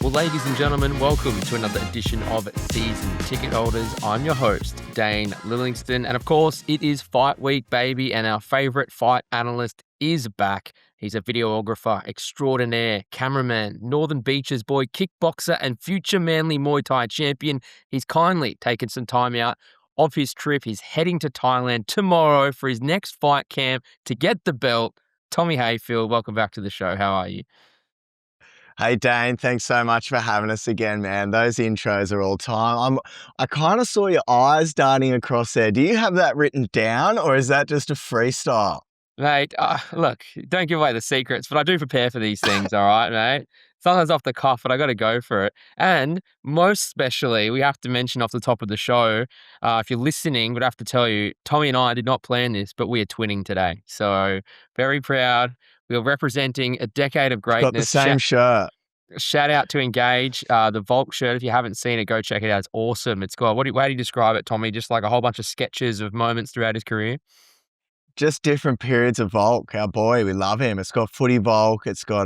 Well, ladies and gentlemen, welcome to another edition of Season Ticket Holders. I'm your host, Dane Lillingston. And of course, it is fight week, baby, and our favorite fight analyst is back. He's a videographer extraordinaire, cameraman, Northern Beaches boy, kickboxer, and future Manly Muay Thai champion. He's kindly taken some time out of his trip. He's heading to Thailand tomorrow for his next fight camp to get the belt. Tommy Hayfield, welcome back to the show. How are you? Hey Dane, thanks so much for having us again, man. Those intros are all time. I kind of saw your eyes darting across there. Do you have that written down, or is that just a freestyle? Mate, look, don't give away the secrets, but I do prepare for these things, all right, mate? Sometimes off the cuff, but I got to go for it. And most especially, we have to mention off the top of the show, if you're listening, we'd have to tell you, Tommy and I did not plan this, but we are twinning today. So very proud. We are representing a decade of greatness. Got the same shirt. Shout out to Engage, the Volk shirt. If you haven't seen it, go check it out. It's awesome. It's got, how do you describe it, Tommy? Just like a whole bunch of sketches of moments throughout his career? Just different periods of Volk. Our boy, we love him. It's got footy Volk. It's got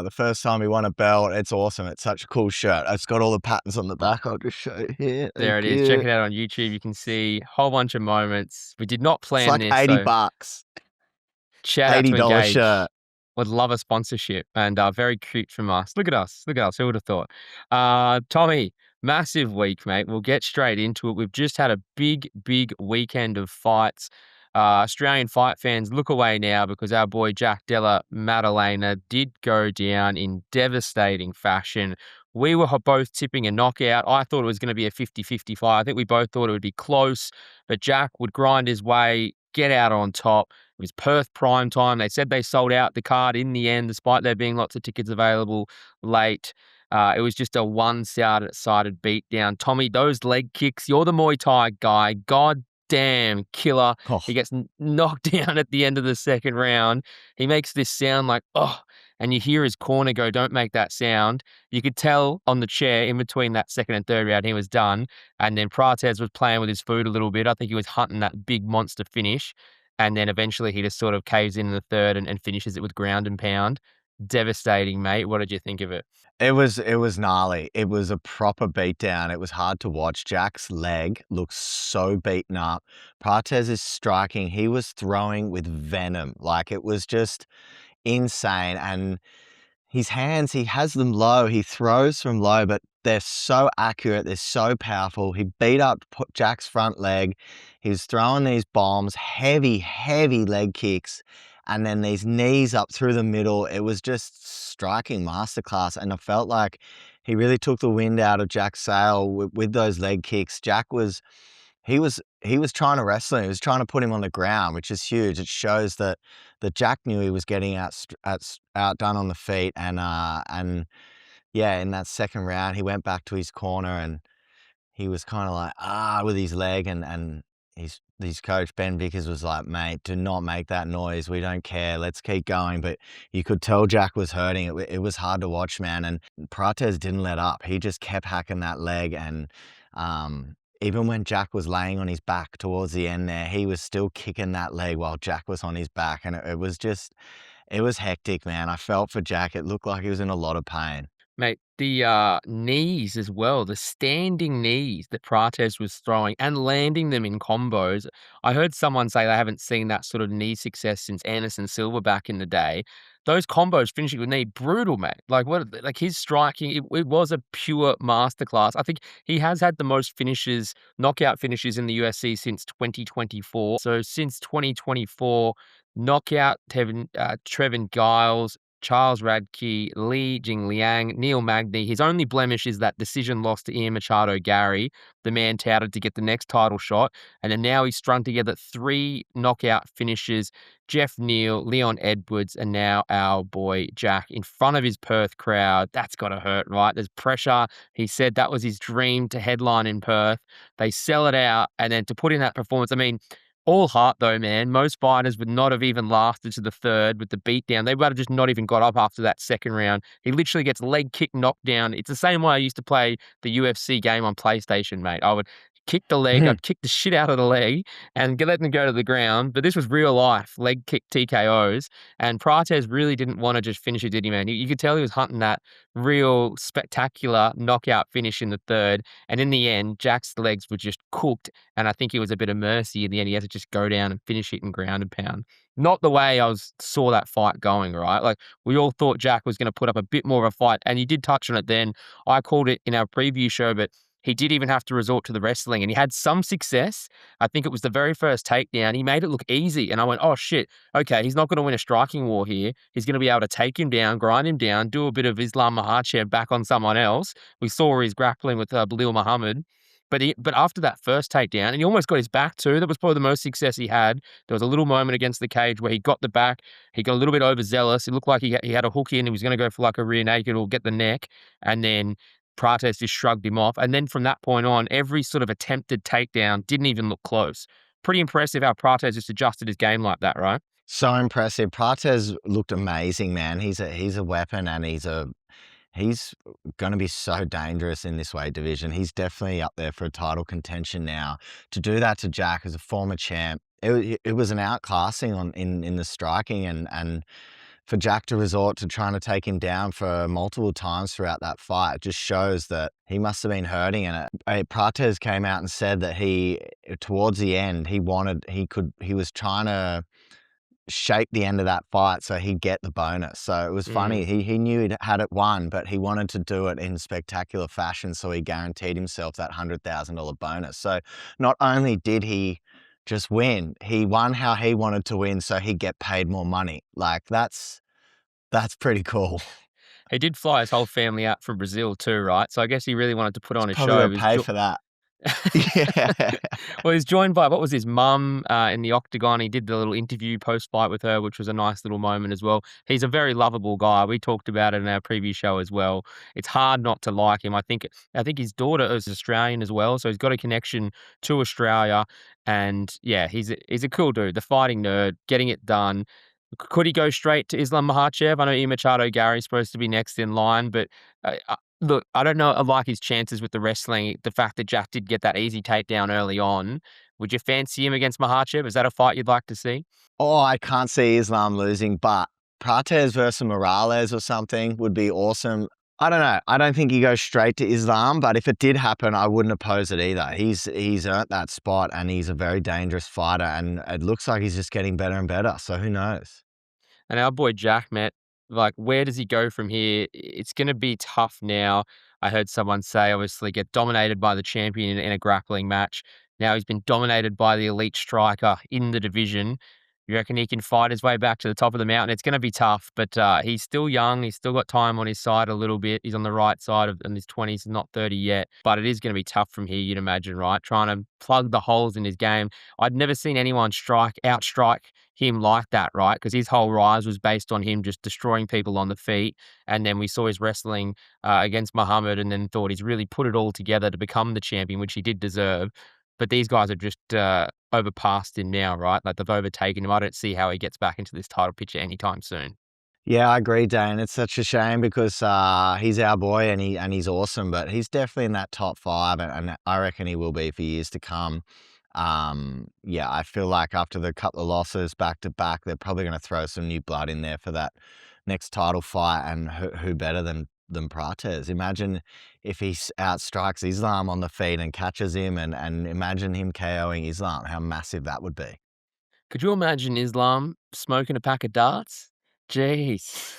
the first time he won a belt. It's awesome. It's such a cool shirt. It's got all the patterns on the back. I'll just show you here. There it is. Check it out on YouTube. You can see a whole bunch of moments. We did not plan it's like this. $80. Shout out to $80 Engage. shirt. Would love a sponsorship, and very cute from us. Look at us. Who would have thought? Tommy, massive week, mate. We'll get straight into it. We've just had a big weekend of fights. Australian fight fans, look away now because our boy Jack Della Maddalena did go down in devastating fashion. We were both tipping a knockout. I thought it was going to be a 50-50 fight. I think we both thought it would be close, but Jack would grind his way, get out on top. It was Perth prime time. They said they sold out the card in the end, despite there being lots of tickets available late. It was just a one-sided beatdown. Tommy, those leg kicks, you're the Muay Thai guy. God damn killer. Oh. He gets knocked down at the end of the second round. He makes this sound like, oh, and you hear his corner go, don't make that sound. You could tell on the chair in between that second and third round he was done. And then Prates was playing with his food a little bit. I think he was hunting that big monster finish. And then eventually he just sort of caves in the third and finishes it with ground and pound. Devastating, mate. What did you think of it? It was gnarly. It was a proper beatdown. It was hard to watch. Jack's leg looks so beaten up. Prates is striking. He was throwing with venom. Like, it was just insane. And his hands, he has them low. He throws from low, but they're so accurate. They're so powerful. He beat up Jack's front leg. He was throwing these bombs, heavy leg kicks, and then these knees up through the middle. It was just striking masterclass. And I felt like he really took the wind out of Jack's sail with those leg kicks. He was trying to wrestle him. He was trying to put him on the ground, which is huge. It shows that Jack knew he was getting outdone on the feet. And yeah, in that second round, he went back to his corner and he was kind of like, with his leg. And his coach, Ben Vickers, was like, mate, do not make that noise. We don't care. Let's keep going. But you could tell Jack was hurting. It was hard to watch, man. And Prates didn't let up. He just kept hacking that leg. And even when Jack was laying on his back towards the end there, he was still kicking that leg while Jack was on his back. And it was hectic, man. I felt for Jack. It looked like he was in a lot of pain. Mate, the knees as well, the standing knees that Prates was throwing and landing them in combos. I heard someone say they haven't seen that sort of knee success since Anderson Silva back in the day. Those combos finishing with knee, brutal, mate. Like his striking, it was a pure masterclass. I think he has had the most finishes, knockout finishes in the UFC since 2024. So since 2024, knockout Trevin Giles, Charles Radke, Li Jingliang, Neil Magny. His only blemish is that decision loss to Ian Machado Gary, the man touted to get the next title shot. And then now he's strung together 3 knockout finishes. Jeff Neal, Leon Edwards, and now our boy Jack in front of his Perth crowd. That's got to hurt, right? There's pressure. He said that was his dream to headline in Perth. They sell it out, and then to put in that performance, I mean, all heart though, man. Most fighters would not have even lasted to the third with the beatdown. They would have just not even got up after that second round. He literally gets leg kick knocked down. It's the same way I used to play the UFC game on PlayStation, mate. I would kick the leg. I'd kick the shit out of the leg and let them go to the ground. But this was real life leg kick TKOs. And Prates really didn't want to just finish it, did he, man? You could tell he was hunting that real spectacular knockout finish in the third. And in the end, Jack's legs were just cooked. And I think it was a bit of mercy in the end. He had to just go down and finish it in ground and pound. Not the way saw that fight going, right? Like we all thought Jack was going to put up a bit more of a fight, and you did touch on it then. I called it in our preview show, but he did even have to resort to the wrestling, and he had some success. I think it was the very first takedown. He made it look easy, and I went, oh shit, okay, he's not going to win a striking war here. He's going to be able to take him down, grind him down, do a bit of Islam Makhachev back on someone else. We saw he's grappling with Belal Muhammad. But after that first takedown, and he almost got his back too. That was probably the most success he had. There was a little moment against the cage where he got the back. He got a little bit overzealous. It looked like he had a hook in. He was going to go for like a rear naked or get the neck. And then Prates just shrugged him off. And then from that point on, every sort of attempted takedown didn't even look close. Pretty impressive how Prates just adjusted his game like that, right? So impressive. Prates looked amazing, man. He's a weapon, and he's going to be so dangerous in this weight division. He's definitely up there for a title contention now. To do that to Jack as a former champ, it was an outclassing in the striking, and for Jack to resort to trying to take him down for multiple times throughout that fight just shows that he must have been hurting. And Prates came out and said that towards the end, he was trying to shape the end of that fight so he'd get the bonus. So it was funny. He knew he had it won, but he wanted to do it in spectacular fashion, so he guaranteed himself that $100,000 bonus. So not only did he just win, he won how he wanted to win, so he'd get paid more money. Like that's pretty cool. He did fly his whole family out from Brazil too, right? So I guess he really wanted to put on a Probably show. gonna pay for that. Yeah. Well, he's joined by, what was his mum in the octagon. He did the little interview post-fight with her, which was a nice little moment as well. He's a very lovable guy. We talked about it in our previous show as well. It's hard not to like him. I think his daughter is Australian as well, so he's got a connection to Australia. And yeah, he's a cool dude, the fighting nerd, getting it done. Could he go straight to Islam Makhachev? I know Machado Gary's supposed to be next in line, but look, I don't know. I like his chances with the wrestling. The fact that Jack did get that easy takedown early on. Would you fancy him against Makhachev? Is that a fight you'd like to see? Oh, I can't see Islam losing, but Prates versus Morales or something would be awesome. I don't know. I don't think he goes straight to Islam, but if it did happen, I wouldn't oppose it either. He's earned that spot, and he's a very dangerous fighter, and it looks like he's just getting better and better. So who knows? And our boy Jack, Matt, like, where does he go from here? It's going to be tough now. I heard someone say, obviously, get dominated by the champion in a grappling match. Now he's been dominated by the elite striker in the division. You reckon he can fight his way back to the top of the mountain? It's going to be tough, but he's still young. He's still got time on his side a little bit. He's on the right side in his 20s, not 30 yet. But it is going to be tough from here, you'd imagine, right? Trying to plug the holes in his game. I'd never seen anyone outstrike him like that, right? Because his whole rise was based on him just destroying people on the feet. And then we saw his wrestling against Muhammad, and then thought he's really put it all together to become the champion, which he did deserve. But these guys are just overpassed him now, right? Like, they've overtaken him. I don't see how he gets back into this title picture anytime soon. Yeah, I agree, Dane. It's such a shame because he's our boy, and he's awesome, but he's definitely in that top five, and I reckon he will be for years to come. Yeah, I feel like after the couple of losses back to back, they're probably going to throw some new blood in there for that next title fight, and who better than Prates? Imagine if he outstrikes Islam on the feet and catches him, and imagine him KOing Islam. How massive that would be. Could you imagine Islam smoking a pack of darts? Jeez.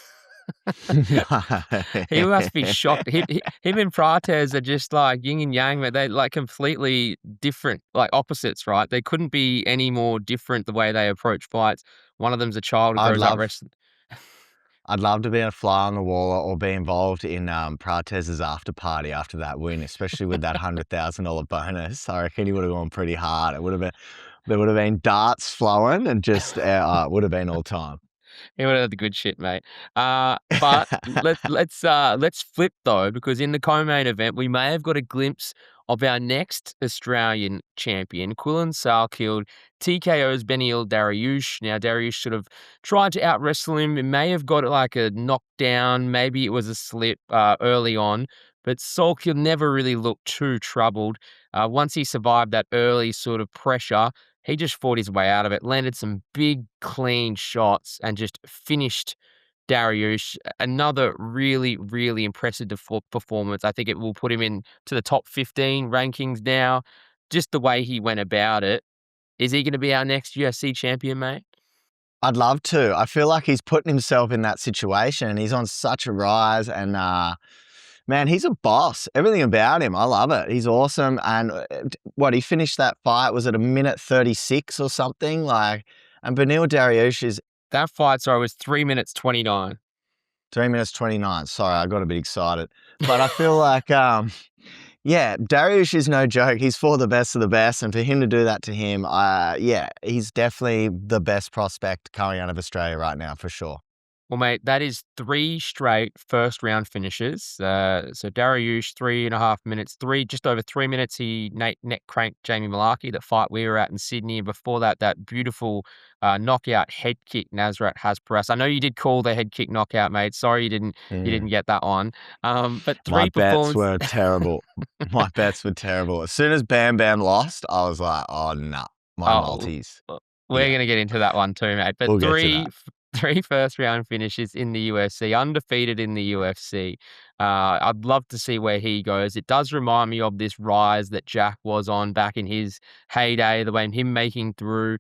He must be shocked. Him and Prates are just like yin and yang, but they're like completely different, like opposites, right? They couldn't be any more different the way they approach fights. One of them's a child who I'd grows up love wrestling. I'd love to be a fly on the wall or be involved in Prates' after party after that win, especially with that $100,000 bonus. I reckon he would have gone pretty hard. There would have been darts flowing, and just it would have been all time. He would have had the good shit, mate. But let's flip though, because in the co-main event, we may have got a glimpse of our next Australian champion, Quillan Salkilld, TKO's Beneil Dariush. Now, Dariush sort of tried to out-wrestle him. It may have got like a knockdown. Maybe it was a slip early on. but Salkilld never really looked too troubled. Once he survived that early sort of pressure, he just fought his way out of it, landed some big, clean shots, and just finished Dariush. Another really, really impressive performance. I think it will put him into the top 15 rankings now. Just the way he went about it. Is he going to be our next UFC champion, mate? I'd love to. I feel like he's putting himself in that situation. He's on such a rise and, man, he's a boss. Everything about him, I love it. He's awesome. And what, he finished that fight, was it a minute 36 or something? Like, and Beneil Dariush is That fight, sorry, was 3 minutes 29. 3 minutes 29. Sorry, I got a bit excited. But I feel like, yeah, Dariush is no joke. He's for the best of the best. And for him to do that to him, yeah, he's definitely the best prospect coming out of Australia right now, for sure. Well, mate, that is 3 straight first round finishes. So Dariush, 3.5 minutes, just over 3 minutes, he neck cranked Jamie Malarkey, the fight we were at in Sydney. And before that, that beautiful knockout head kick Nasrat Hazparas. I know you did call the head kick knockout, mate. Sorry you didn't get that one. But My 3 bets performances. were terrible. My bets were terrible. As soon as Bam Bam lost, I was like, oh, no, my Oh, multis. we're Yeah, gonna get into that one too, mate. But we'll get to that. three first round finishes in the UFC, undefeated in the UFC. I'd love to see where he goes. It does remind me of this rise that Jack was on back in his heyday, the way him making through.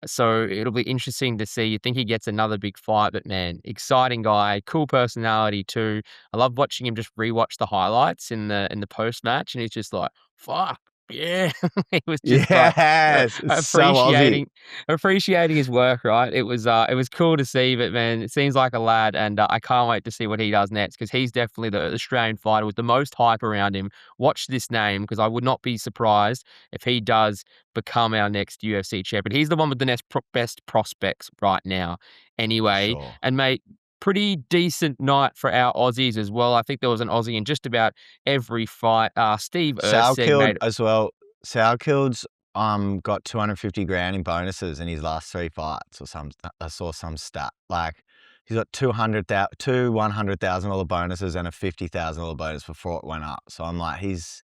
So it'll be interesting to see. You think he gets another big fight, but man, exciting guy, cool personality too. I love watching him just rewatch the highlights in the post match, and he's just like, "Fuck, yeah." He was just like Yes, it's so Aussie. appreciating his work, right? It was cool to see, but man, it seems like a lad, and I can't wait to see what he does next because he's definitely the Australian fighter with the most hype around him. Watch this name because I would not be surprised if he does become our next UFC champion. He's the one with the best prospects right now, For anyway. sure. And mate, pretty decent night for our Aussies as well. I think there was an Aussie in just about every fight. Steve Erceg Salkilld made as well. Salkild's got 250 grand in bonuses in his last 3 fights or some. I saw some stat. Like, he's got two $100,000 bonuses and a $50,000 bonus before it went up. So I'm like, he's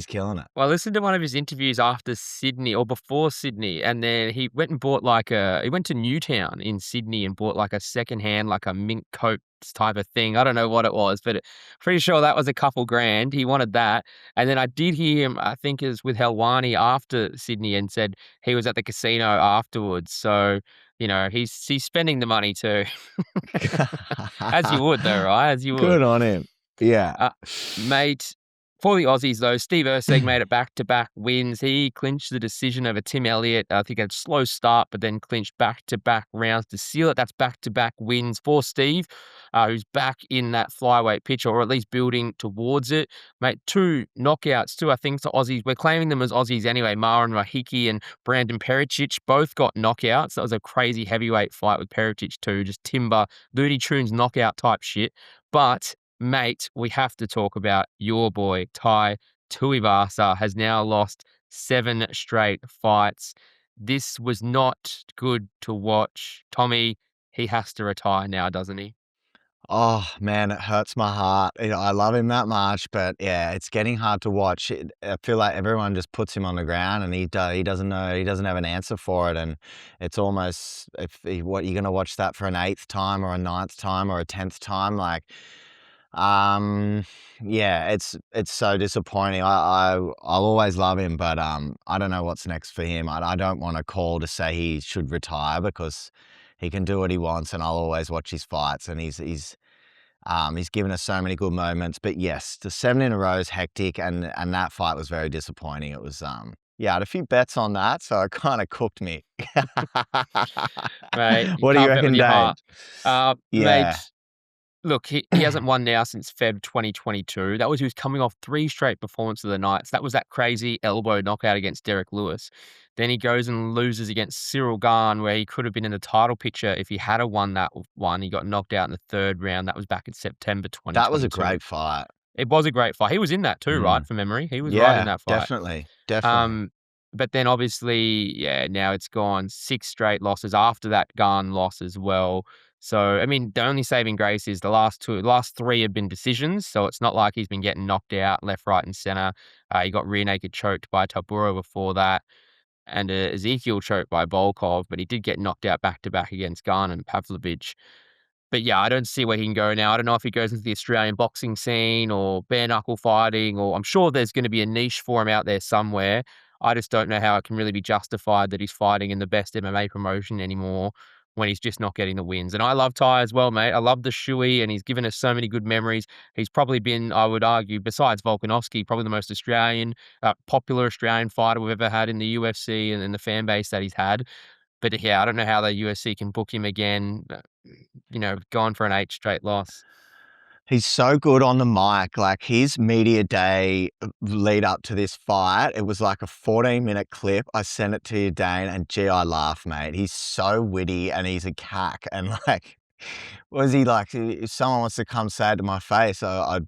killing it. Well, I listened to one of his interviews after Sydney or before Sydney, and then he went and bought he went to Newtown in Sydney and bought like a secondhand, like a mink coat type of thing. I don't know what it was, but pretty sure that was a couple grand. He wanted that. And then I did hear him, I think it was with Helwani after Sydney and said he was at the casino afterwards. So, he's spending the money too. As you would though, right? As you would. Good on him. Yeah. Uh, Mate, for the Aussies, though, Steve Erceg made it back-to-back wins. He clinched the decision over Tim Elliott. I think a slow start, but then clinched back-to-back rounds to seal it. That's back-to-back wins for Steve, who's back in that flyweight picture, or at least building towards it. Mate, 2 knockouts, too, I think, to Aussies. We're claiming them as Aussies anyway. Marin Rahiki and Brandon Pericic both got knockouts. That was a crazy heavyweight fight with Pericic, too. Just timber, Looney Tunes knockout type shit. But mate, we have to talk about your boy, Tai Tuivasa, has now lost 7 straight fights. This was not good to watch. Tommy, he has to retire now, doesn't he? Oh, man, it hurts my heart. I love him that much, but yeah, it's getting hard to watch. I feel like everyone just puts him on the ground and he doesn't know, he doesn't have an answer for it. And it's almost, what, you're going to watch that for an 8th time or a 9th time or a 10th time? Like, yeah, it's so disappointing. I'll always love him, but I don't know what's next for him. I don't want to call to say he should retire because he can do what he wants, and I'll always watch his fights. And he's given us so many good moments. But yes, the 7 in a row is hectic, and that fight was very disappointing. It was yeah, I had a few bets on that, so it kind of cooked me. Mate, you What do you can't bet with reckon, your Dave? heart. Yeah. Mate, look, he hasn't won now since Feb 2022. He was coming off 3 straight performances of the night. So that was that crazy elbow knockout against Derek Lewis. Then he goes and loses against Cyril Gahn, where he could have been in the title picture if he had have won that one. He got knocked out in the 3rd round. That was back in September That was a 2022. great fight. It was a great fight. He was in that too, right? Mm. From memory. He was right in Yeah, that fight. definitely, definitely. Um, but then obviously, yeah, now it's gone 6 straight losses after that Gahn loss as well. So, I mean, the only saving grace is the last three have been decisions. So it's not like he's been getting knocked out left, right, and center. He got rear naked choked by Tabura before that, and Ezekiel choked by Volkov, but he did get knocked out back to back against Garn and Pavlovich. But yeah, I don't see where he can go now. I don't know if he goes into the Australian boxing scene or bare knuckle fighting, or I'm sure there's going to be a niche for him out there somewhere. I just don't know how it can really be justified that he's fighting in the best MMA promotion anymore when he's just not getting the wins. And I love Ty as well, mate. I love the shoey, and he's given us so many good memories. He's probably been, I would argue, besides Volkanovski, probably the most popular Australian fighter we've ever had in the UFC and the fan base that he's had. But yeah, I don't know how the UFC can book him again. Gone for an 8 straight loss. He's so good on the mic. Like his media day lead up to this fight, it was like a 14-minute clip. I sent it to you, Dane, and gee, I laugh, mate. He's so witty and he's a cack. And like, was he like, if someone wants to come say it to my face, I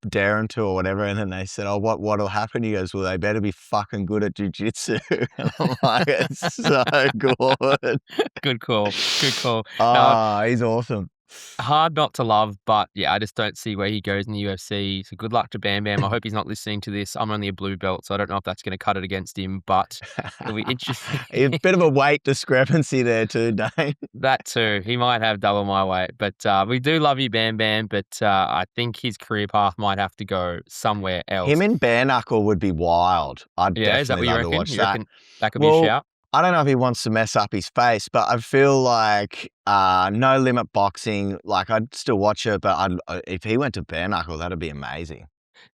dare him to or whatever. And then they said, oh, what'll happen? He goes, well, they better be fucking good at jujitsu. And I'm like, it's so good. Good call. Good call. Now, Ah, he's awesome. hard not to love, but yeah, I just don't see where he goes in the UFC. So good luck to Bam Bam. I hope he's not listening to this. I'm only a blue belt, so I don't know if that's going to cut it against him, but it'll be interesting. A bit of a weight discrepancy there too, Dane. That too. He might have double my weight, but we do love you, Bam Bam. But I think his career path might have to go somewhere else. Him in bare knuckle would be wild. I'd Yeah, is that what definitely you love to reckon? watch You that. reckon that could be a Well, shout? I don't know if he wants to mess up his face, but I feel like no limit boxing. Like I'd still watch it, but if he went to bare knuckle, that'd be amazing.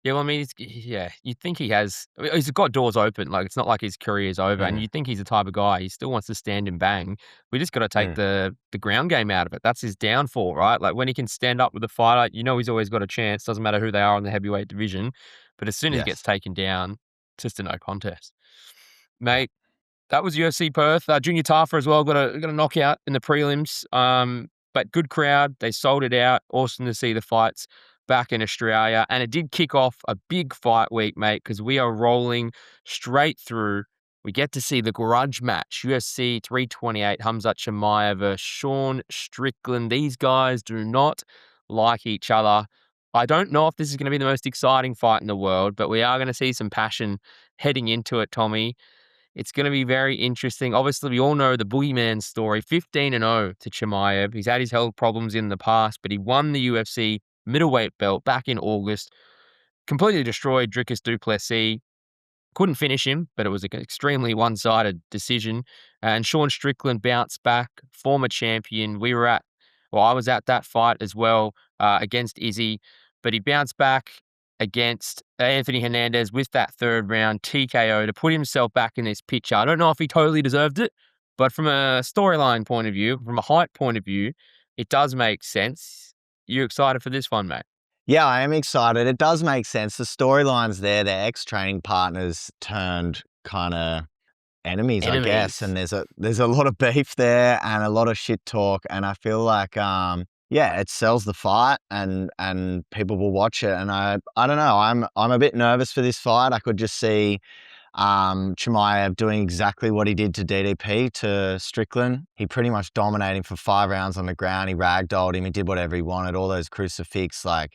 Yeah, well, I mean, yeah, you'd think he has. I mean, he's got doors open. Like, it's not like his career is over, and Mm, you'd think he's the type of guy he still wants to stand and bang. We just got to take mm, the ground game out of it. That's his downfall, right? Like when he can stand up with a fighter, he's always got a chance. Doesn't matter who they are in the heavyweight division, but as soon as he gets yes. taken down, it's just a no contest, Yeah. mate. That was UFC Perth. Junior Tafa as well got a knockout in the prelims. But good crowd. They sold it out. Awesome to see the fights back in Australia. And it did kick off a big fight week, mate, because we are rolling straight through. We get to see the grudge match, UFC 328, Khamzat Chimaev versus Sean Strickland. These guys do not like each other. I don't know if this is going to be the most exciting fight in the world, but we are going to see some passion heading into it, Tommy. It's going to be very interesting. Obviously, we all know the Boogeyman story, 15-0 to Chimaev. He's had his health problems in the past, but he won the UFC Middleweight belt back in August, completely destroyed Dricus du Plessis. Couldn't finish him, but it was an extremely one-sided decision. And Sean Strickland bounced back, former champion. I was at that fight as well against Izzy, but he bounced back against Anthony Hernandez with that third round TKO to put himself back in this picture. I don't know if he totally deserved it, but from a storyline point of view, from a height point of view, it does make sense. You excited for this one, mate? Yeah, I am excited. It does make sense. The storyline's there. Their ex-training partners turned kind of enemies, I guess. Enemies. And there's a lot of beef there and a lot of shit talk. And I feel like yeah, it sells the fight and people will watch it. And I don't know. I'm a bit nervous for this fight. I could just see Chimaev doing exactly what he did to DDP to Strickland. He pretty much dominated him for 5 rounds on the ground. He ragdolled him. He did whatever he wanted. All those crucifix, like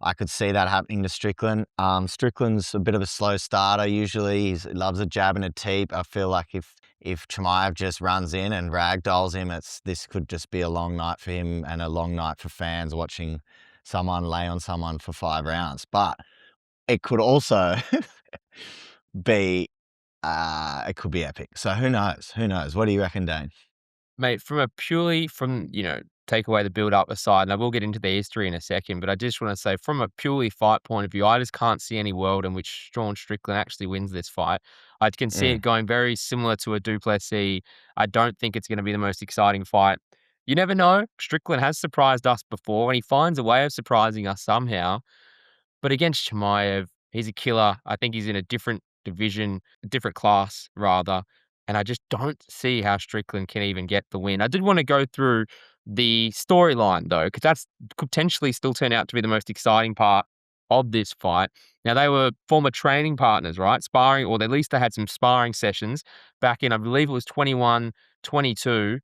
I could see that happening to Strickland. Strickland's a bit of a slow starter usually. He loves a jab and a teep. I feel like if Chimaev just runs in and ragdolls him, this could just be a long night for him and a long night for fans watching someone lay on someone for 5 rounds. But it could also be it could be epic. So who knows? Who knows? What do you reckon, Dane? Mate, take away the build up aside, and I will get into the history in a second, but I just want to say from a purely fight point of view, I just can't see any world in which Sean Strickland actually wins this fight. I can see it Mm. going very similar to a Duplessis. I don't think it's going to be the most exciting fight. You never know. Strickland has surprised us before, and he finds a way of surprising us somehow. But against Chimaev, he's a killer. I think he's in a different division, a different class rather. And I just don't see how Strickland can even get the win. I did want to go through the storyline though, because that's could potentially still turn out to be the most exciting part of this fight. Now they were former training partners, right? Sparring, or at least they had some sparring sessions back in, I believe it was 21, 22.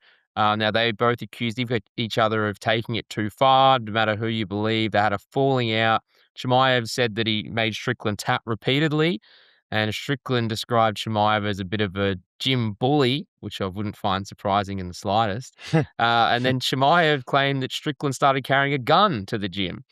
Now, they both accused each other of taking it too far, no matter who you believe. They had a falling out. Chimaev said that he made Strickland tap repeatedly, and Strickland described Chimaev as a bit of a gym bully, which I wouldn't find surprising in the slightest. And then Chimaev claimed that Strickland started carrying a gun to the gym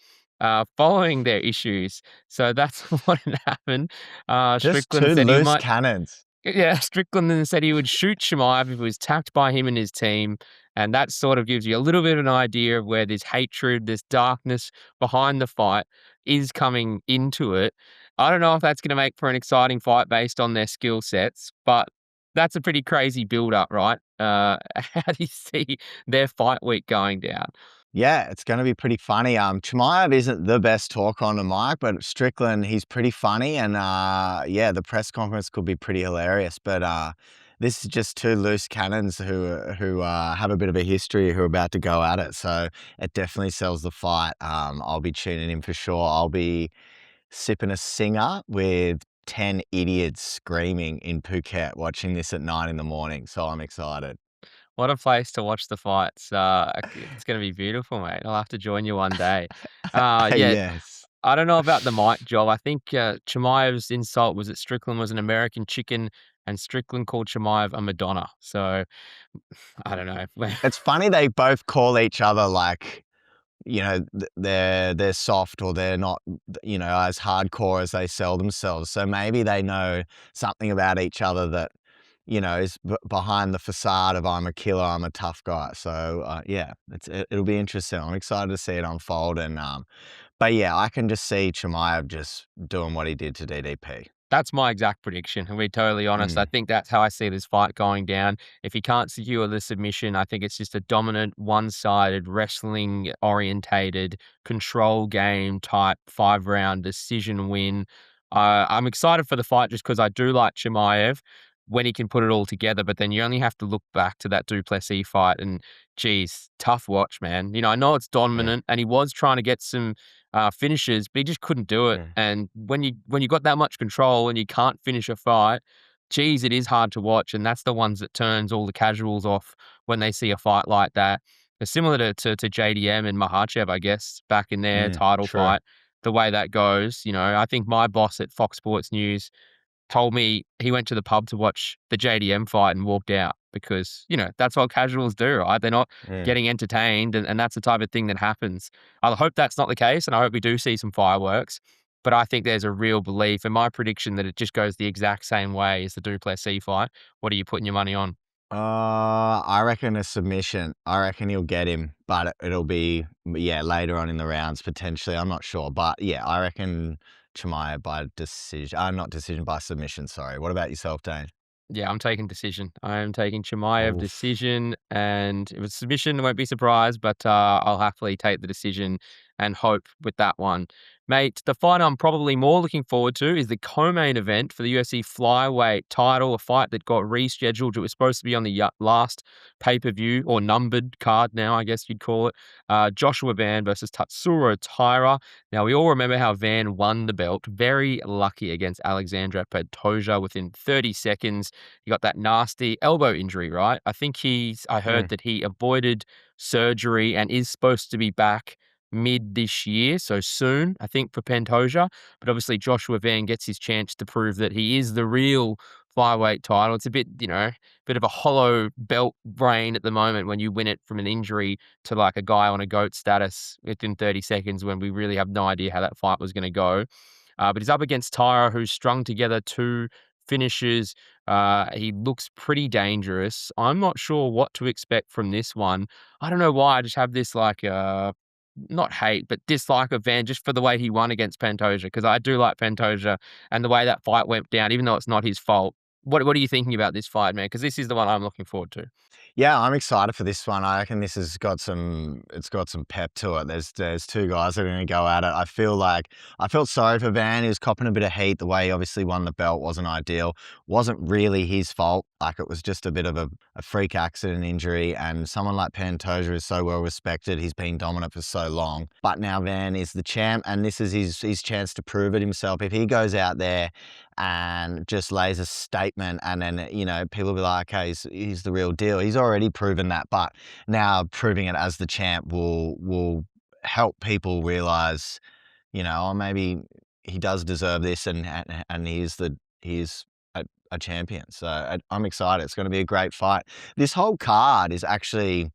following their issues. So that's what had happened. Just Strickland two said he loose might. cannons. Yeah, Strickland then said he would shoot Chimaev if he was tapped by him and his team, and that sort of gives you a little bit of an idea of where this hatred, this darkness behind the fight is coming into it. I don't know if that's gonna make for an exciting fight based on their skill sets, but that's a pretty crazy build-up, right? How do you see their fight week going down? Yeah, it's gonna be pretty funny. Chimaev isn't the best talker on the mic, but Strickland, he's pretty funny, and yeah, the press conference could be pretty hilarious. But this is just two loose cannons who have a bit of a history who are about to go at it. So it definitely sells the fight. I'll be tuning in for sure. I'll be sipping a singer with 10 idiots screaming in Phuket, watching this at 9 in the morning. So I'm excited. What a place to watch the fights. It's gonna be beautiful, mate. I'll have to join you one day. Yeah, Yes. I don't know about the mic job. I think, Chimaev's insult was that Strickland was an American chicken, and Strickland called Chimaev a Madonna. So, I don't know. It's funny they both call each other like, they're soft or they're not, as hardcore as they sell themselves. So maybe they know something about each other that, is behind the facade of I'm a killer, I'm a tough guy. So yeah, it'll be interesting. I'm excited to see it unfold. And but yeah, I can just see Chimaev just doing what he did to DDP. That's my exact prediction, and be totally honest. I Mm, think that's how I see this fight going down. If he can't secure the submission, I think it's just a dominant, one-sided, wrestling-orientated, control game type 5-round decision win. I'm excited for the fight just because I do like Chimaev when he can put it all together, but then you only have to look back to that Du Plessis fight and, geez, tough watch, man. I know it's yeah, dominant, and he was trying to get some finishes, but he just couldn't do it. yeah, And when you got that much control and you can't finish a fight, geez, it is hard to watch. And that's the ones that turns all the casuals off when they see a fight like that. It's similar to JDM and Makhachev, I guess, back in their title true. fight. The way that goes, I think my boss at Fox Sports News told me he went to the pub to watch the JDM fight and walked out because, that's what casuals do, right? They're not Yeah. getting entertained, and that's the type of thing that happens. I hope that's not the case, and I hope we do see some fireworks, but I think there's a real belief in my prediction that it just goes the exact same way as the Du Plessis fight. What are you putting your money on? I reckon a submission. I reckon he'll get him, but it'll be, yeah, later on in the rounds potentially. I'm not sure, but yeah, I reckon Chimaev by decision. Not decision, by submission. Sorry. What about yourself, Dane? Yeah, I'm taking decision. I am taking Chimaev Oof. decision, and if it's submission, I won't be surprised, but I'll happily take the decision and hope with that one. Mate, the fight I'm probably more looking forward to is the co-main event for the UFC flyweight title, a fight that got rescheduled. It was supposed to be on the last pay-per-view, or numbered card now, I guess you'd call it. Joshua Van versus Tatsuro Taira. Now, we all remember how Van won the belt. Very lucky against Alexandra Pantoja within 30 seconds. He got that nasty elbow injury, right? I heard Mm, that he avoided surgery and is supposed to be back mid this year, so soon, I think, for Pantoja. But obviously, Joshua Van gets his chance to prove that he is the real flyweight title. It's a bit of a hollow belt brain at the moment when you win it from an injury to like a guy on a GOAT status within 30 seconds when we really have no idea how that fight was going to go. But he's up against Tyra, who's strung together two finishes. He looks pretty dangerous. I'm not sure what to expect from this one. I don't know why. I just have this not hate, but dislike of Van just for the way he won against Pantoja because I do like Pantoja and the way that fight went down, even though it's not his fault. What are you thinking about this fight, man? Because this is the one I'm looking forward to. Yeah, I'm excited for this one. I reckon this has got some pep to it. There's two guys that are gonna go at it. I felt sorry for Van. He was copping a bit of heat. The way he obviously won the belt wasn't ideal. Wasn't really his fault. Like it was just a bit of a freak accident injury. And someone like Pantoja is so well respected. He's been dominant for so long. But now Van is the champ, and this is his chance to prove it himself. If he goes out there and just lays a statement, and then, people will be like, okay, he's the real deal. He's already proven that, but now proving it as the champ will help people realize, oh, maybe he does deserve this, and he's a champion. So I'm excited. It's going to be a great fight. This whole card is actually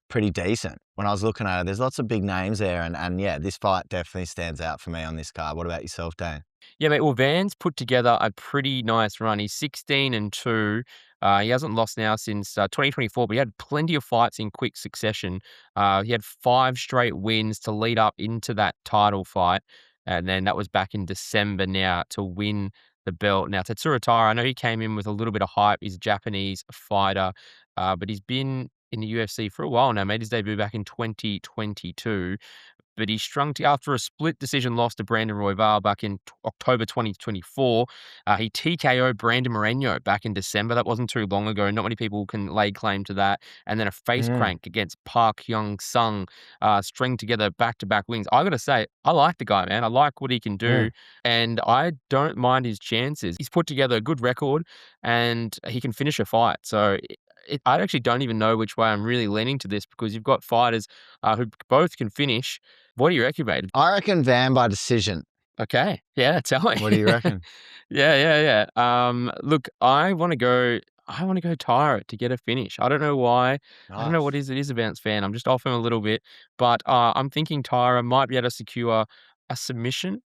pretty decent. When I was looking at it, there's lots of big names there, and yeah, this fight definitely stands out for me on this card. What about yourself, Dane? Yeah, mate. Well, Van's put together a pretty nice run. He's 16-2. He hasn't lost now since 2024, but he had plenty of fights in quick succession. He had 5 straight wins to lead up into that title fight, and then that was back in December now to win the belt. Now, Tatsuro Taira, I know he came in with a little bit of hype. He's a Japanese fighter, but he's been in the UFC for a while now. Made his debut back in 2022. But he after a split decision loss to Brandon Royval back in October 2024. He TKO'd Brandon Moreno back in December. That wasn't too long ago. Not many people can lay claim to that. And then a face Mm, crank against Park Hyung Sung, string together back-to-back wins. I gotta say, I like the guy, man. I like what he can do, mm. and I don't mind his chances. He's put together a good record, and he can finish a fight. So I actually don't even know which way I'm really leaning to this, because you've got fighters who both can finish. What do you reckon, mate? I reckon Van by decision. Okay. Yeah, tell me. What do you reckon? Yeah. Look, I wanna go Tyra to get a finish. I don't know why. I don't know what Nice. it is about Sven. I'm just off him a little bit, but, I'm thinking Tyra might be able to secure a submission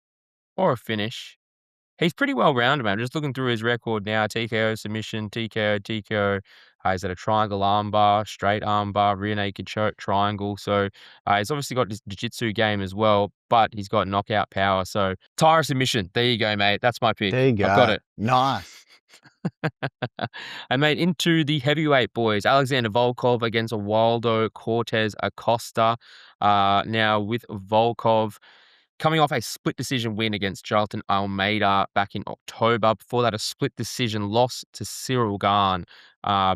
or a finish. He's pretty well-rounded, man. I'm just looking through his record now. TKO, submission, TKO, TKO. He's at a triangle armbar, straight armbar, rear naked choke, triangle. So, he's obviously got this jiu-jitsu game as well, but he's got knockout power. So, Tyra submission. There you go, mate. That's my There pick. you I've got go. it. Nice. And mate, into the heavyweight boys, Alexander Volkov against Waldo Cortez Acosta. Now with Volkov coming off a split decision win against Charlton Almeida back in October. Before that, a split decision loss to Cyril Gahn.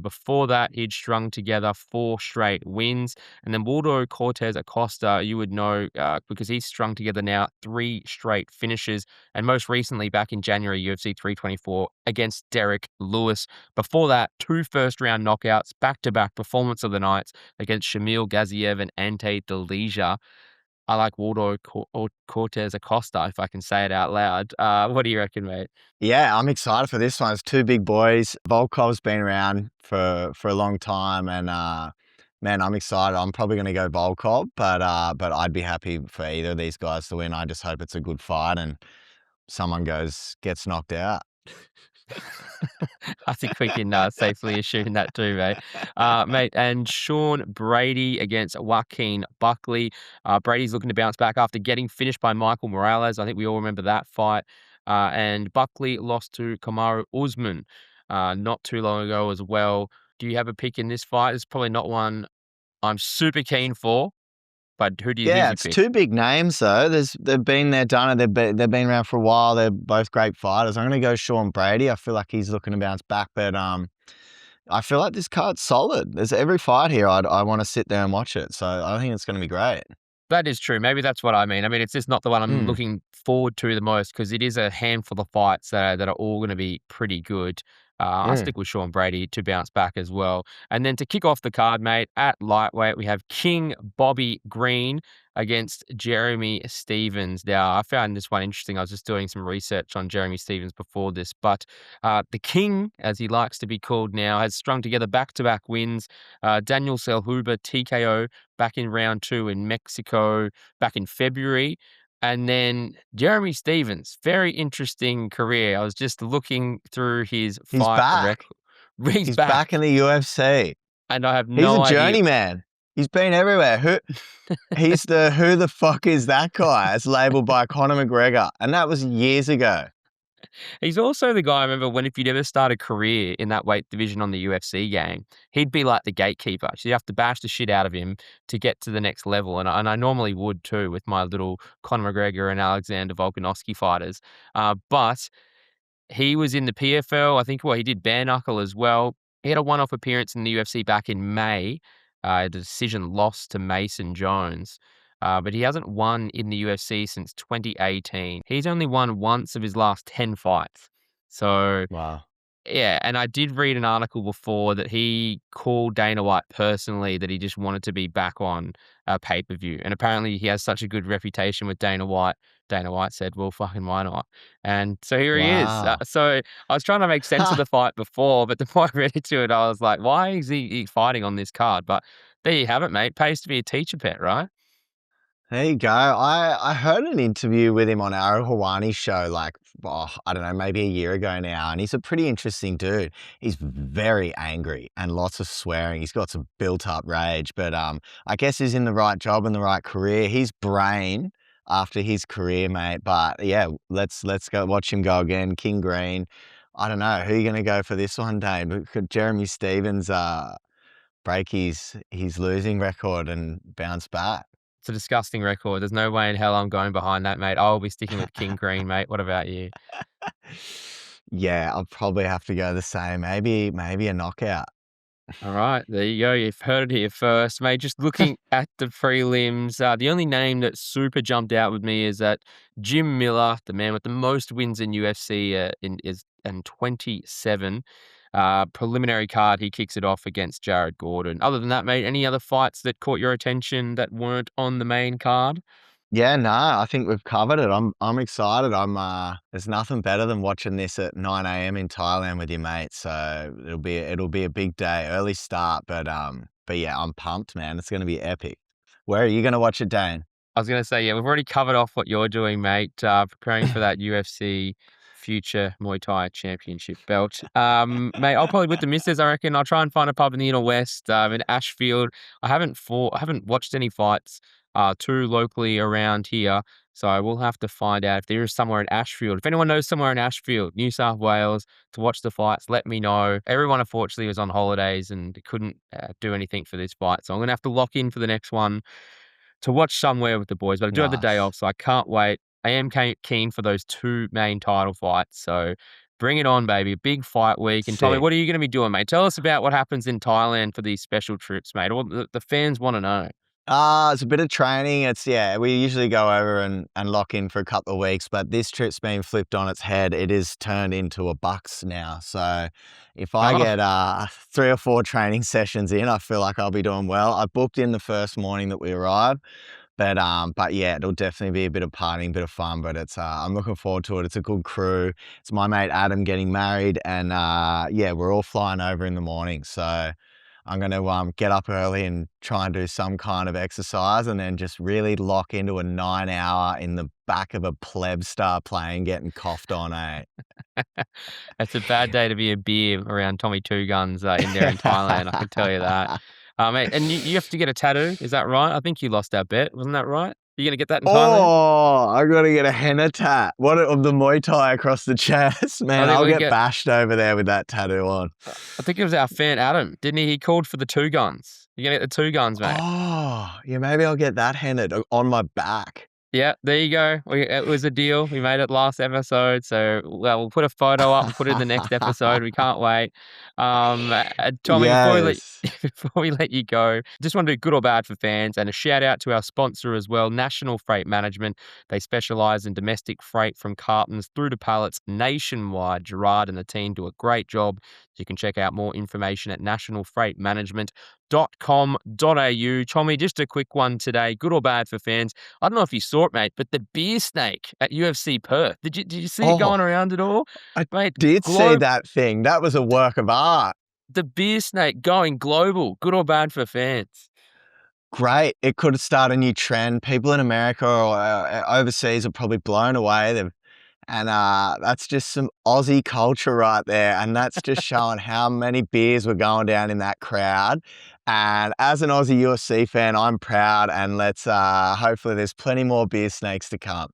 Before that, he'd strung together 4 straight wins. And then Waldo Cortez Acosta, you would know because he's strung together now 3 straight finishes. And most recently, back in January, UFC 324 against Derek Lewis. Before that, 2 first-round knockouts, back-to-back performance of the nights against Shamil Gaziev and Ante Delija. I like Waldo Cortez Acosta, if I can say it out loud. What do you reckon, mate? Yeah, I'm excited for this one. It's two big boys. Volkov's been around for a long time, and man, I'm excited. I'm probably going to go Volkov, but I'd be happy for either of these guys to win. I just hope it's a good fight and someone gets knocked out. I think we can safely assume that too, mate. Mate, and Sean Brady against Joaquin Buckley. Brady's looking to bounce back after getting finished by Michael Morales. I think we all remember that fight. And Buckley lost to Kamaru Usman not too long ago as well. Do you have a pick in this fight? It's probably not one I'm super keen for, but who's Yeah, your it's pick? two big names though. They've been there, done it. They've been around for a while. They're both great fighters. I'm going to go Sean Brady. I feel like he's looking to bounce back, but I feel like this card's solid. There's every fight here. I want to sit there and watch it. So I think it's going to be great. That is true. Maybe that's what I mean. I mean, it's just not the one I'm Mm, looking forward to the most, because it is a handful of fights that are all going to be pretty good. I mm. stick with Sean Brady to bounce back as well. And then to kick off the card, mate, at lightweight, we have King Bobby Green against Jeremy Stevens. Now, I found this one interesting. I was just doing some research on Jeremy Stevens before this, but the King, as he likes to be called now, has strung together back-to-back wins. Daniel Selhuber TKO back in round 2 in Mexico back in February. And then Jeremy Stevens, very interesting career. I was just looking through his He's fight record. back. He's He's back in back, the UFC. and I have He's a no idea. journeyman. He's been everywhere. Who the fuck is that guy? It's labeled by Conor McGregor, and that was years ago. He's also the guy I remember when if you'd ever start a career in that weight division on the UFC game, he'd be like the gatekeeper. So you have to bash the shit out of him to get to the next level. And I normally would too with my little Conor McGregor and Alexander Volkanovski fighters. But he was in the PFL. I think, well, he did bare knuckle as well. He had a one-off appearance in the UFC back in May. A decision loss to Mason Jones. But he hasn't won in the UFC since 2018. He's only won once of his last 10 fights. So, Wow. yeah, and I did read an article before that he called Dana White personally that he just wanted to be back on a pay-per-view, and apparently he has such a good reputation with Dana White. Dana White said, "Well, fucking why not?" And so here he is. Wow. So I was trying to make sense of the fight before, but the more I read into it, I was like, "Why is he fighting on this card?" But there you have it, mate. Pays to be a teacher pet, right? There you go. I heard an interview with him on Ara Hawani's show, like, I don't know, maybe a year ago now, and he's a pretty interesting dude. He's very angry and lots of swearing. He's got some built-up rage, but, I guess he's in the right job and the right career. His brain after his career, mate, but yeah, let's go watch him go again. King Green. I don't know, who are you gonna go for this one, Dane? Could Jeremy Stephens, break his losing record and bounce back? It's a disgusting record. There's no way in hell I'm going behind that, mate. I'll be sticking with King Green, mate. What about you? Yeah, I'll probably have to go the same. Maybe a knockout. All right, there you go. You've heard it here first, mate. Just looking at the prelims, the only name that super jumped out with me is that Jim Miller, the man with the most wins in UFC, in 27. Preliminary card, he kicks it off against Jared Gordon. Other than that, mate, any other fights that caught your attention that weren't on the main card? Yeah, no, I think we've covered it. I'm excited. There's nothing better than watching this at 9 a.m. in Thailand with your mates. So it'll be a big day, early start, but yeah, I'm pumped, man. It's gonna be epic. Where are you gonna watch it, Dane? I was gonna say, yeah, we've already covered off what you're doing, mate, preparing for that UFC future Muay Thai championship belt. Mate, I'll probably with the missus, I reckon. I'll try and find a pub in the inner west, in Ashfield. I haven't watched any fights, too locally around here, so I will have to find out if there is somewhere in Ashfield. If anyone knows somewhere in Ashfield, New South Wales, to watch the fights, let me know. Everyone, unfortunately, was on holidays and couldn't, do anything for this fight, so I'm gonna have to lock in for the next one to watch somewhere with the boys, but I do have the day Nice. off, so I can't wait. I am keen for those 2 main title fights, so bring it on, baby. Big fight week. And Tommy, Sick. what are you gonna be doing, mate? Tell us about what happens in Thailand for these special trips, mate. All the fans wanna know. It's a bit of training. Yeah, we usually go over and lock in for a couple of weeks, but this trip's been flipped on its head. It is turned into a bucks now. So if I Oh, get 3 or 4 training sessions in, I feel like I'll be doing well. I booked in the first morning that we arrive, but yeah, it'll definitely be a bit of partying, bit of fun. But I'm looking forward to it. It's a good crew. It's my mate Adam getting married, and yeah, we're all flying over in the morning. So I'm going to get up early and try and do some kind of exercise, and then just really lock into a 9 hour in the back of a pleb star plane getting coughed on, eh? it's a bad day to be a beer around Tommy Two Guns, in there in Thailand, I can tell you that. Mate, and you have to get a tattoo, is that right? I think you lost our bet, wasn't that right? You gonna get that in Thailand? Oh, I got to get a henna tat. What of the Muay Thai across the chest, I man? think I'll we get get bashed over there with that tattoo on. I think it was our fan Adam, didn't he? He called for the 2 guns. You're gonna get the 2 guns, mate. Oh, yeah, maybe I'll get that hennaed on my back. Yeah, there you go. It was a deal. We made it last episode, so well, we'll put a photo up and put it in the next episode. We can't wait. Tommy, Yes. before we let you go, just want to do good or bad for fans, and a shout out to our sponsor as well, National Freight Management. They specialize in domestic freight from cartons through to pallets nationwide. Gerard and the team do a great job. You can check out more information at nationalfreightmanagement.com.au. Tommy, just a quick one today, good or bad for fans. I don't know if you saw it, mate, but the beer snake at UFC Perth. Did you see it going Oh, around at all? I Mate, did see that thing. That was a work of art. the beer snake going global. Good or bad for fans? Great. It could start a new trend. People in America or overseas are probably blown away. That's just some Aussie culture right there. And that's just showing how many beers were going down in that crowd. And as an Aussie UFC fan, I'm proud. And hopefully there's plenty more beer snakes to come.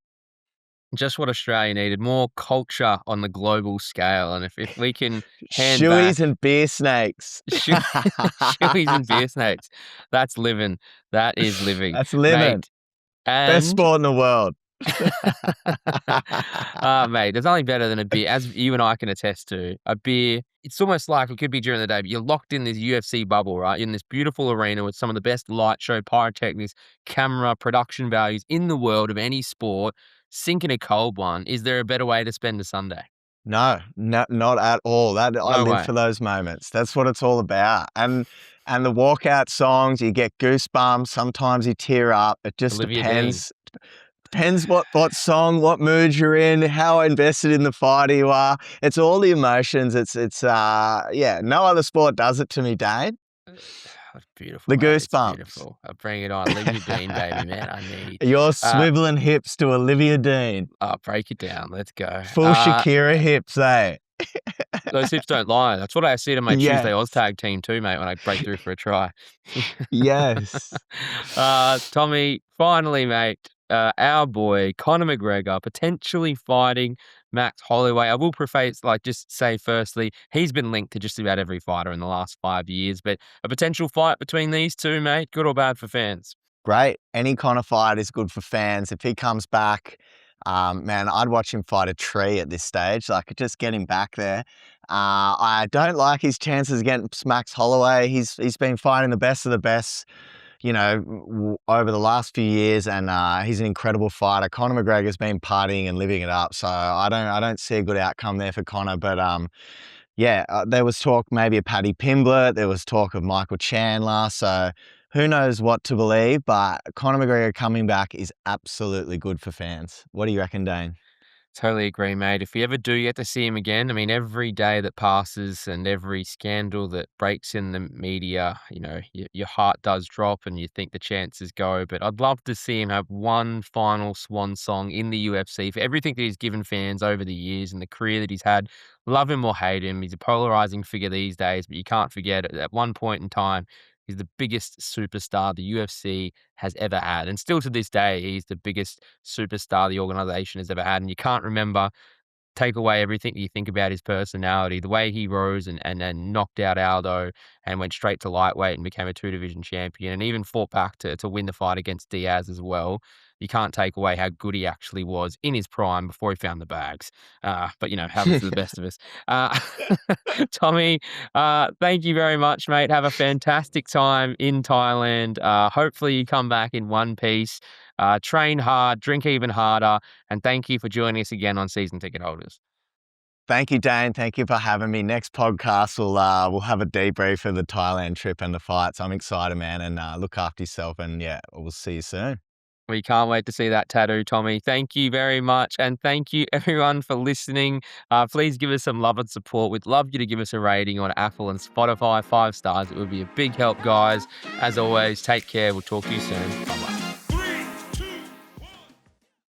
Just what Australia needed, more culture on the global scale. And if we can hand back Shoeies and beer snakes. shoe shoeies and beer snakes, that's living. That is living, That's living. mate. Best And sport in the world. Mate, there's nothing better than a beer, as you and I can attest to. A beer, it's almost like it could be during the day, but you're locked in this UFC bubble, right? In this beautiful arena with some of the best light show, pyrotechnics, camera, production values in the world of any sport, sinking a cold one. Is there a better way to spend a Sunday? No, not at all. That I No live way. for those moments. That's what it's all about. And the walkout songs, you get goosebumps. Sometimes you tear up. It just Olivia Dean. depends what song, what mood you're in, how invested in the fighter you are. It's all the emotions. Yeah. No other sport does it to me, Dane. That's beautiful, The mate. It's goosebumps. beautiful. Bring it on. Olivia Dean, baby, man. I need. You're Uh, swiveling hips to Olivia Dean. break it down. Let's go. Full Shakira hips, eh? Those hips don't lie. That's what I see to my Tuesday Oz Yes. tag team too, mate, when I break through for a try. Yes. Tommy, finally, mate, our boy Conor McGregor potentially fighting Max Holloway. I will preface, like, just say firstly, he's been linked to just about every fighter in the last 5 years, but a potential fight between these two, mate, good or bad for fans? Great. Any kind of fight is good for fans. If he comes back, man, I'd watch him fight a tree at this stage. Like, just get him back there. I don't like his chances against Max Holloway. He's been fighting the best of the best, over the last few years, and he's an incredible fighter. Conor McGregor's been partying and living it up, so I don't see a good outcome there for Conor. But yeah, there was talk maybe of Paddy Pimblett. There was talk of Michael Chandler. So who knows what to believe, but Conor McGregor coming back is absolutely good for fans. What do you reckon, Dane? Totally agree, mate. If we ever do get to see him again, I mean, every day that passes and every scandal that breaks in the media, your heart does drop and you think the chances go. But I'd love to see him have one final swan song in the UFC for everything that he's given fans over the years and the career that he's had. Love him or hate him. He's a polarizing figure these days, but you can't forget at one point in time, he's the biggest superstar the UFC has ever had. And still to this day, he's the biggest superstar the organization has ever had. And you can't remember, take away everything that you think about his personality, the way he rose and knocked out Aldo and went straight to lightweight and became a two-division champion and even fought back to win the fight against Diaz as well. You can't take away how good he actually was in his prime before he found the bags. But, happens to the best of us. Uh, Tommy, thank you very much, mate. Have a fantastic time in Thailand. Hopefully you come back in one piece. Train hard, drink even harder, and thank you for joining us again on Season Ticket Holders. Thank you, Dane. Thank you for having me. Next podcast, we'll have a debrief of the Thailand trip and the fights. I'm excited, man, and look after yourself. And yeah, we'll see you soon. We can't wait to see that tattoo, Tommy. Thank you very much. And thank you, everyone, for listening. Please give us some love and support. We'd love you to give us a rating on Apple and Spotify, 5 stars. It would be a big help, guys. As always, take care. We'll talk to you soon. Bye-bye.